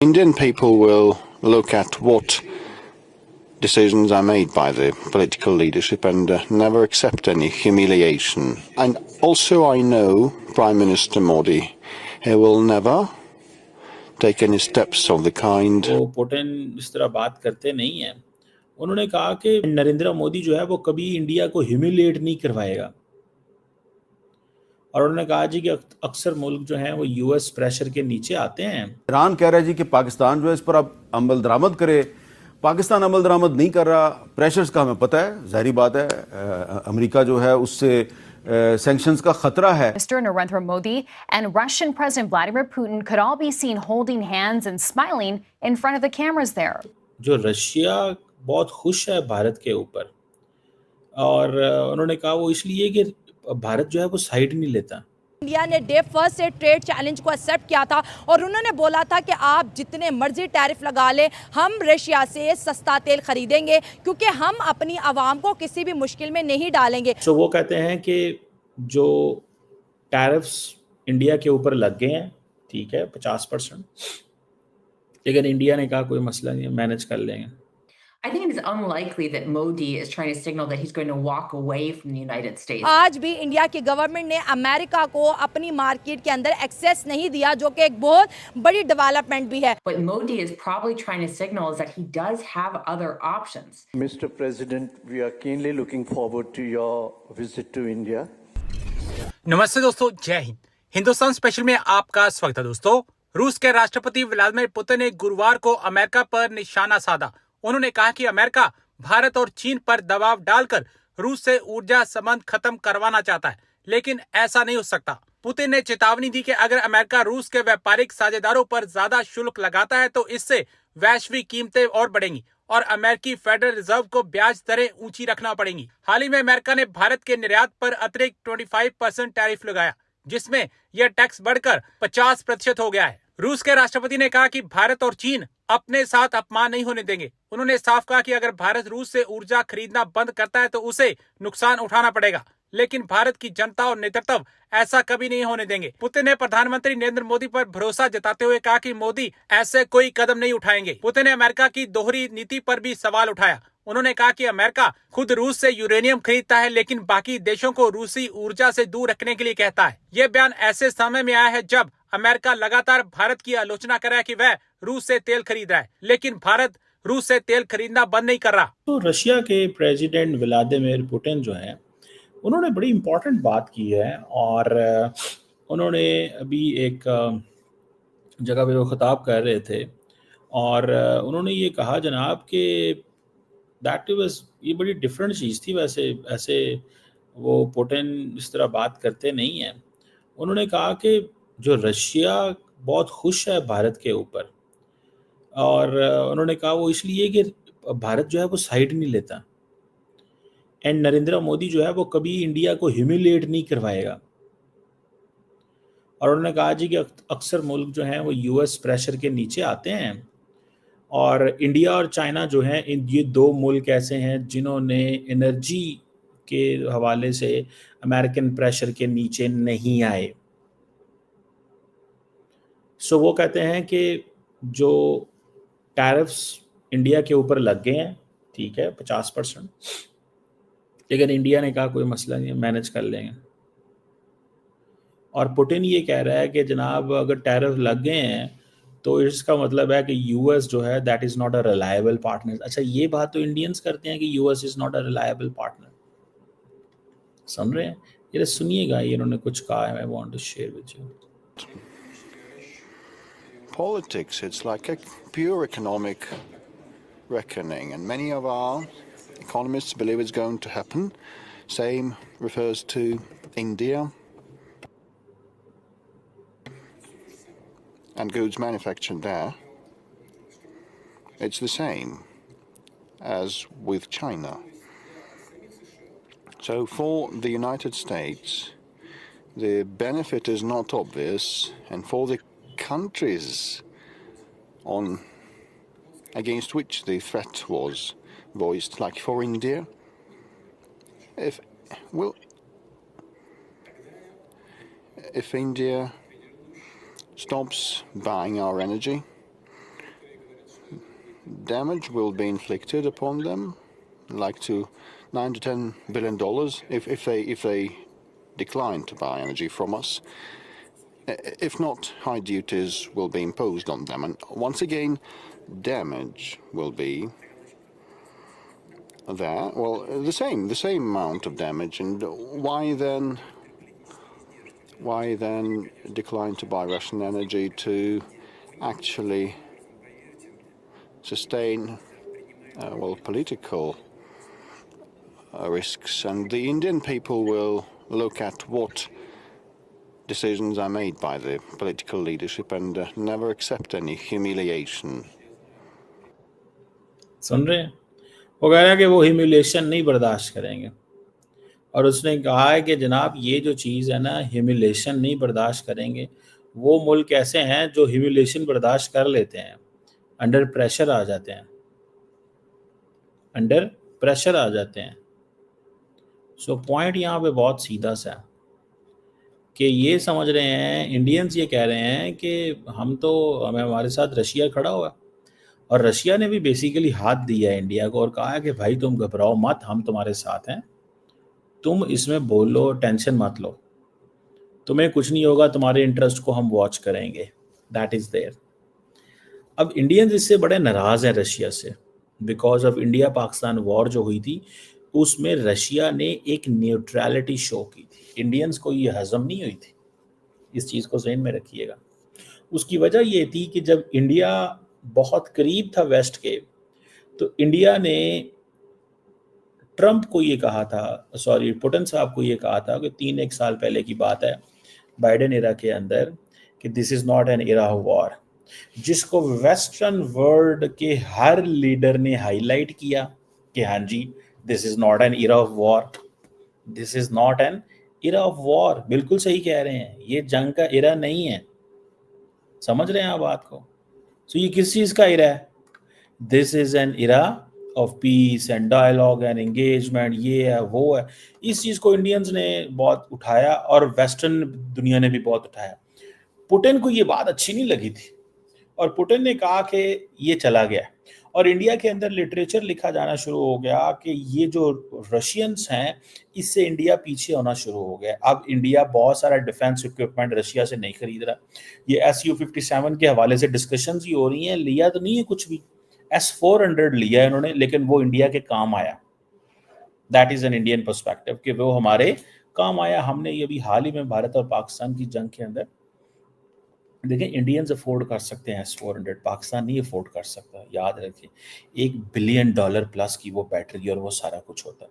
Indian people will look at what decisions are made by the political leadership and never accept any humiliation. And also I know Prime Minister Modi, he will never take any steps of the kind. वो Putin इस तरह बात करते नहीं हैं। उन्होंने कहा कि नरेंद्र मोदी जो है वो कभी इंडिया को ह्यूमिलिएट नहीं करवाएगा। और उन्होंने कहा जी कि अक्सर मुल्क जो हैं वो यूएस प्रेशर के नीचे आते हैं। ईरान कह रहा है जी कि पाकिस्तान जो है इस पर अब अमल दरामद करे। पाकिस्तान अमल दरामद नहीं कर रहा, प्रेशर्स का हमें पता है, जाहिर बात है अमेरिका जो है उससे sanctions का खतरा है। Mr. Narendra Modi and Russian President Vladimir Putin could all be seen holding hands and smiling in front of the cameras there. जो रशिया बहुत खुश है भारत के ऊपर और उन्होंने कहा वो इसलिए कि भारत जो है वो साइड नहीं लेता। इंडिया ने डे फर्स्ट से ट्रेड चैलेंज को एक्सेप्ट किया था और उन्होंने बोला था कि आप जितने मर्जी टैरिफ लगा लें, हम रशिया से सस्ता तेल खरीदेंगे क्योंकि हम अपनी आवाम को किसी भी मुश्किल में नहीं डालेंगे। तो वो कहते हैं कि जो टैरिफ्स इंडिया के ऊपर लग गए हैं, ठीक है 50%, लेकिन इंडिया ने कहा कोई मसला नहीं, मैनेज कर लेंगे। I think it is unlikely that Modi is trying to signal that he's going to walk away from the United States. आज भी इंडिया की गवर्नमेंट ने अमेरिका को अपनी मार्केट के अंदर एक्सेस नहीं दिया, जो कि एक बहुत बड़ी डेवलपमेंट भी है। What Modi is probably trying to signal is that he does have other options. Mr. President, we are keenly looking forward to your visit to India. नमस्ते दोस्तों, जय हिंद। हिंदुस्तान स्पेशल में आपका स्वागत है दोस्तों। रूस के राष्ट्रपति व्लादिमीर पुतिन ने गुरुवार को अमेरिका पर निशाना साधा। उन्होंने कहा कि अमेरिका भारत और चीन पर दबाव डालकर रूस से ऊर्जा संबंध खत्म करवाना चाहता है, लेकिन ऐसा नहीं हो सकता। पुतिन ने चेतावनी दी कि अगर अमेरिका रूस के व्यापारिक साझेदारों पर ज्यादा शुल्क लगाता है तो इससे वैश्विक कीमतें और बढ़ेंगी और अमेरिकी फेडरल रिजर्व को ब्याज दरें ऊंची रखना पड़ेंगी। हाल ही में अमेरिका ने भारत के निर्यात पर अतिरिक्त 25% टैरिफ लगाया, जिसमें यह टैक्स बढ़कर 50% हो गया है। रूस के राष्ट्रपति ने कहा कि भारत और चीन अपने साथ अपमान नहीं होने देंगे। उन्होंने साफ कहा कि अगर भारत रूस से ऊर्जा खरीदना बंद करता है तो उसे नुकसान उठाना पड़ेगा, लेकिन भारत की जनता और नेतृत्व ऐसा कभी नहीं होने देंगे। पुतिन ने प्रधानमंत्री नरेंद्र मोदी पर भरोसा जताते हुए कहा कि मोदी ऐसे कोई कदम नहीं उठाएंगे। पुतिन ने अमेरिका की दोहरी नीति पर भी सवाल उठाया। उन्होंने कहा कि अमेरिका खुद रूस से यूरेनियम खरीदता है, लेकिन बाकी देशों को रूसी ऊर्जा से दूर रखने के लिए कहता है। यह बयान ऐसे समय में आया है जब अमेरिका लगातार भारत की आलोचना कर रहा है कि वह रूस से तेल खरीद रहा है, लेकिन भारत रूस से तेल खरीदना बंद नहीं कर रहा। तो रशिया के प्रेसिडेंट व्लादिमीर पुतिन जो हैं, उन्होंने बड़ी इंपॉर्टेंट बात की है और उन्होंने अभी एक जगह पे वो खिताब कर रहे थे और उन्होंने ये कहा जनाब कि दैट वाज, ये बड़ी डिफरेंट चीज़ थी। वैसे ऐसे वो पुतिन इस तरह बात करते नहीं हैं। उन्होंने कहा कि जो रशिया बहुत खुश है भारत के ऊपर और उन्होंने कहा वो इसलिए कि भारत जो है वो साइड नहीं लेता एंड नरेंद्र मोदी जो है वो कभी इंडिया को ह्यूमिलिएट नहीं करवाएगा। और उन्होंने कहा जी कि अक्सर मुल्क जो हैं वो यूएस प्रेशर के नीचे आते हैं और इंडिया और चाइना जो हैं, ये दो मुल्क ऐसे हैं जिन्होंने एनर्जी के हवाले से अमेरिकन प्रेशर के नीचे नहीं आए। सो वो कहते हैं कि जो टैरिफ्स इंडिया के ऊपर लग गए हैं, ठीक है 50%, लेकिन इंडिया ने कहा कोई मसला नहीं, मैनेज कर लेंगे। और पुतिन ये कह रहा है कि जनाब अगर टैरिफ लग गए हैं तो इसका मतलब है कि यूएस जो है that is not a reliable partner. अच्छा, ये बात तो इंडियंस करते हैं कि US is not a reliable partner. सुन रहे हैं? ये सुनिएगा, ये इन्होंने कुछ कहा है, I want to share with you. Politics, it's like a pure economic reckoning, and many of our economists believe it's going to happen. Same refers to India and goods manufactured there. It's the same as with China. So for the United States, the benefit is not obvious, and for the countries against which the threat was voiced, like for India, if India stops buying our energy, damage will be inflicted upon them, like to $9 to $10 billion if they decline to buy energy from us. If not, high duties will be imposed on them, and once again, damage will be there. Well, the same amount of damage, and why then decline to buy Russian energy to actually sustain political risks? And the Indian people will look at what decisions are made by the political leadership and never accept any humiliation. सुन रहे हैं? वो कह रहा है कि वो humiliation नहीं बर्दाश्त करेंगे, और उसने कहा है कि जनाब ये जो चीज़ है ना, ह्यूमिलिएशन नहीं बर्दाश्त करेंगे। वो मुल्क ऐसे हैं जो ह्यूमिलिएशन बर्दाश्त कर लेते हैं, अंडर प्रेशर आ जाते हैं, अंडर प्रेशर आ जाते हैं। सो पॉइंट यहाँ पे बहुत सीधा सा है कि ये समझ रहे हैं, इंडियंस ये कह रहे हैं कि हमारे साथ रशिया खड़ा हुआ, और रशिया ने भी बेसिकली हाथ दिया है इंडिया को और कहा है कि भाई तुम घबराओ मत, हम तुम्हारे साथ हैं, तुम इसमें बोलो, टेंशन मत लो, तुम्हें कुछ नहीं होगा, तुम्हारे इंटरेस्ट को हम वॉच करेंगे। That is there. अब इंडियंस इससे बड़े नाराज हैं रशिया से, because of India Pakistan war जो हुई थी उसमें रशिया ने एक न्यूट्रलिटी शो की थी। इंडियंस को ये हजम नहीं हुई थी, इस चीज़ को ज़हन में रखिएगा। उसकी वजह ये थी कि जब इंडिया बहुत करीब था वेस्ट के, तो इंडिया ने ट्रंप को ये कहा था, सॉरी पुतिन साहब को ये कहा था कि 3-1 साल पहले की बात है, बाइडेन एरा के अंदर, कि this is not an era of war, जिसको वेस्टर्न वर्ल्ड के हर लीडर ने हाईलाइट किया कि हाँ जी this is not an era of war, this is not an era of war. बिल्कुल सही कह रहे हैं, ये जंग का एरा नहीं है। समझ रहे हैं आप बात को? सो ये किस चीज़ का एरा है? This is an era of peace and dialogue and engagement, ये है वो है। इस चीज़ को इंडियंस ने बहुत उठाया और वेस्टर्न दुनिया ने भी बहुत उठाया। पुतिन को ये बात अच्छी नहीं लगी थी और पुतिन ने कहा कि ये चला गया, और इंडिया के अंदर लिटरेचर लिखा जाना शुरू हो गया कि ये जो रशियंस हैं इससे इंडिया पीछे होना शुरू हो गया। अब इंडिया बहुत सारा डिफेंस इक्विपमेंट रशिया से नहीं खरीद रहा। ये SU-57 के हवाले से डिस्कशंस ही हो रही हैं, लिया तो नहीं है कुछ भी, S-400 लिया है इन्होंने, लेकिन वो इंडिया के काम आया। That is an Indian perspective कि वो हमारे काम आया। हमने ये भी हाल ही में भारत और पाकिस्तान की जंग के अंदर देखें, इंडियंस अफोर्ड कर सकते हैं S-400, पाकिस्तान नहीं अफोर्ड कर सकता। याद रखिए $1 बिलियन प्लस की वो बैटरी और वो सारा कुछ होता है।